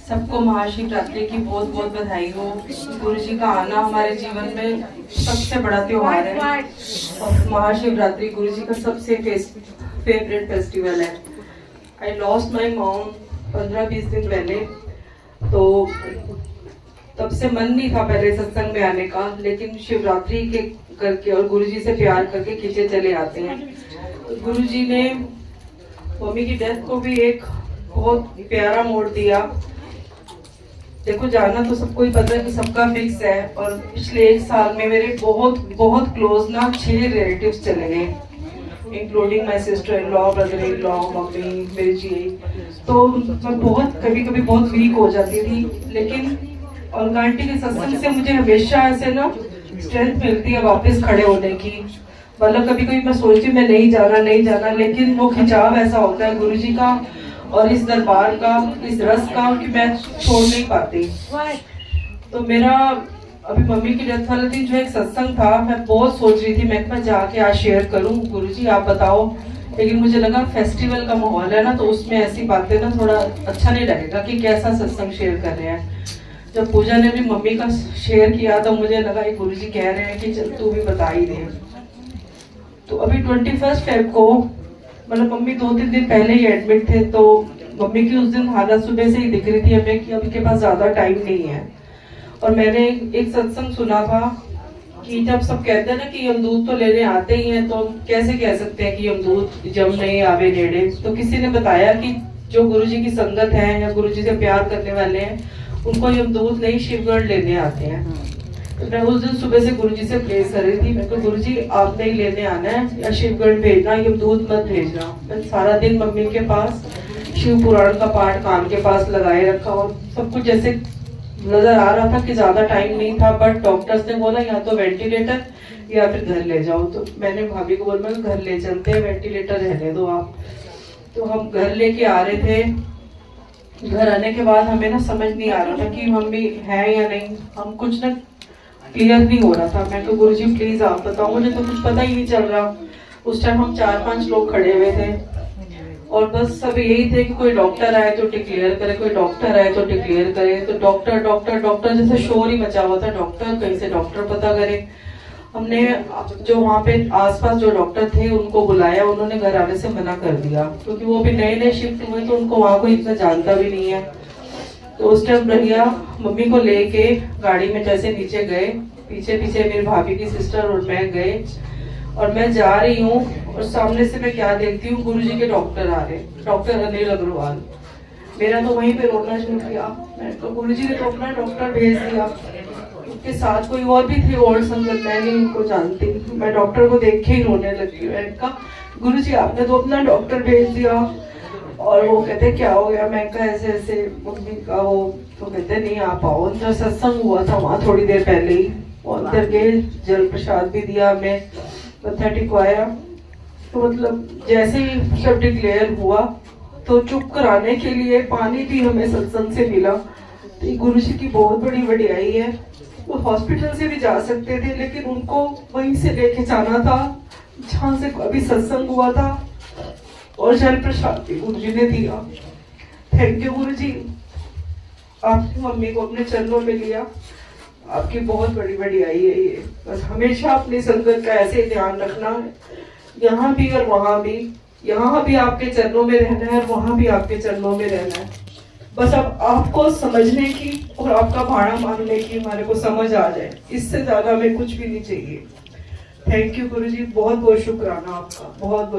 सबको महाशिवरात्रि की बहुत बहुत बधाई हो। गुरु जी का आना हमारे जीवन में सबसे बड़ा त्योहार है और महाशिवरात्रि गुरु जी का सबसे फेवरेट फेस्टिवल है। आई लॉस्ट माई मॉम 15-20 दिन पहले, तो तब से मन नहीं था पहले सत्संग में आने का, लेकिन शिवरात्रि के करके और गुरु जी से प्यार करके खींचे चले आते हैं। तो गुरु जी ने मम्मी की डेथ को भी एक बहुत प्यारा मोड़ दिया। देखो, जाना तो सबको ही पता है कि सबका फिक्स है, और पिछले 1 साल में मेरे बहुत बहुत क्लोज ना 6 रिलेटिव्स चले गए, including my sister in law, brother in law, mummy, मेरी जी। तो मैं बहुत कभी कभी बहुत वीक हो जाती थी, लेकिन और आंटी के सत्संग से मुझे हमेशा ऐसे ना स्ट्रेंथ मिलती है वापस खड़े होने की। मतलब कभी कभी मैं सोचती मैं नहीं जाना, लेकिन वो खिंचाव ऐसा होता है गुरु जी का और इस दरबार का, इस रस का, कि मैं छोड़ नहीं पाती। तो मेरा अभी मम्मी की डेथ वाले दिन जो एक सत्संग था, मैं बहुत सोच रही थी मैं जाके आज शेयर करूं, गुरुजी आप बताओ, लेकिन मुझे लगा फेस्टिवल का माहौल है ना, तो उसमें ऐसी बातें ना थोड़ा अच्छा नहीं लगेगा कि कैसा सत्संग शेयर कर रहे हैं। जब पूजा ने भी मम्मी का शेयर किया तो मुझे लगा ये गुरुजी कह रहे हैं कि चल तू भी बता ही दे। तो अभी 21 फेब को, मतलब मम्मी 2-3 दिन पहले ही एडमिट थे, तो मम्मी की उस दिन हालत सुबह से ही दिख रही थी हमें कि अभी के पास ज्यादा टाइम नहीं है। और मैंने एक सत्संग सुना था कि जब सब कहते हैं ना कि यमदूत तो लेने आते ही हैं, तो कैसे कह सकते हैं कि यमदूत जब नहीं आवे नेड़े। तो किसी ने बताया कि जो गुरुजी की संगत है या गुरुजी से प्यार करने वाले हैं, उनको यमदूत नहीं शिवगढ़ लेने आते हैं। तो मैं उस दिन सुबह से गुरुजी से प्रेस कर रही थी, मैं तो गुरुजी आपने ही लेने आना है या शिवगढ़ भेजना, यमदूत मत भेजना। मैं सारा दिन मम्मी के पास शिव पुराण का पाठ कान के पास लगाए रखा, और सब कुछ जैसे नजर आ रहा था कि ज्यादा टाइम नहीं था, बट डॉक्टर्स ने बोला या तो वेंटिलेटर या फिर घर ले जाओ। तो मैंने भाभी को बोला घर ले चलते हैं, वेंटिलेटर रहने दो आप। तो हम घर लेके आ रहे थे। घर आने के बाद हमें ना समझ नहीं आ रहा था कि मम्मी है या नहीं, हम कुछ ना क्लियर नहीं हो रहा था। मैं तो गुरुजी प्लीज आप बताओ, मुझे तो कुछ पता ही नहीं चल रहा। उस टाइम हम 4-5 लोग खड़े हुए थे और बस सब यही थे कि कोई डॉक्टर आए तो डिक्लेयर करे, कोई डॉक्टर आए तो डिक्लेयर करे। तो डॉक्टर डॉक्टर डॉक्टर जैसे शोर ही मचा हुआ था, डॉक्टर कहीं से डॉक्टर पता करे। हमने जो वहाँ पे आसपास जो डॉक्टर थे उनको बुलाया, उन्होंने घर आने से मना कर दिया, क्योंकि वो भी नए नए शिफ्ट हुए तो उनको वहाँ कोई इतना जानता भी नहीं है। तो उस टाइम भैया मम्मी को लेके गाड़ी में जैसे नीचे गए, पीछे पीछे मेरी भाभी की सिस्टर और मैं गए, और मैं जा रही हूँ और सामने से मैं क्या देखती हूँ, गुरुजी के डॉक्टर आ रहे, डॉक्टर अनिल अग्रवाल। मेरा तो वहीं पे रोना शुरू किया। मैं तो गुरुजी ने तो अपना डॉक्टर भेज दिया, उसके साथ कोई और भी थे ओल्ड संगत, मैं नहीं उनको जानती। मैं डॉक्टर को देख के ही रोने लगी। मैंने कहा गुरुजी आपने तो अपना डॉक्टर भेज दिया। और वो कहते क्या हो गया, मैं कहा ऐसे ऐसे मम्मी का वो, तो कहते नहीं आप आओ। जो सत्संग हुआ था वहाँ थोड़ी देर पहले ही, और अंदर गए, जल प्रसाद भी दिया, हमें मत्था टिकवाया। तो मतलब जैसे ही सब डिक्लेयर हुआ तो चुप कराने के लिए पानी भी हमें सत्संग से मिला। तो गुरु जी की बहुत बड़ी वडियाई है। वो हॉस्पिटल से भी जा सकते थे, लेकिन उनको वहीं से लेके जाना था जहाँ से अभी सत्संग हुआ था, और जल प्रसाद भी गुरु जी ने दिया। थैंक यू गुरु जी, आपने मम्मी को अपने चरणों में लिया, आपकी बहुत बड़ी वडियाई है ये। बस हमेशा अपनी संगत का ऐसे ध्यान रखना, यहाँ भी और वहाँ भी। यहाँ भी आपके चरणों में रहना है और वहाँ भी आपके चरणों में रहना है। बस अब आपको समझने की और आपका भाड़ा मानने की हमारे को समझ आ जाए, इससे ज्यादा हमें कुछ भी नहीं चाहिए। थैंक यू गुरुजी, बहुत बहुत शुक्राना आपका, बहुत बहुत।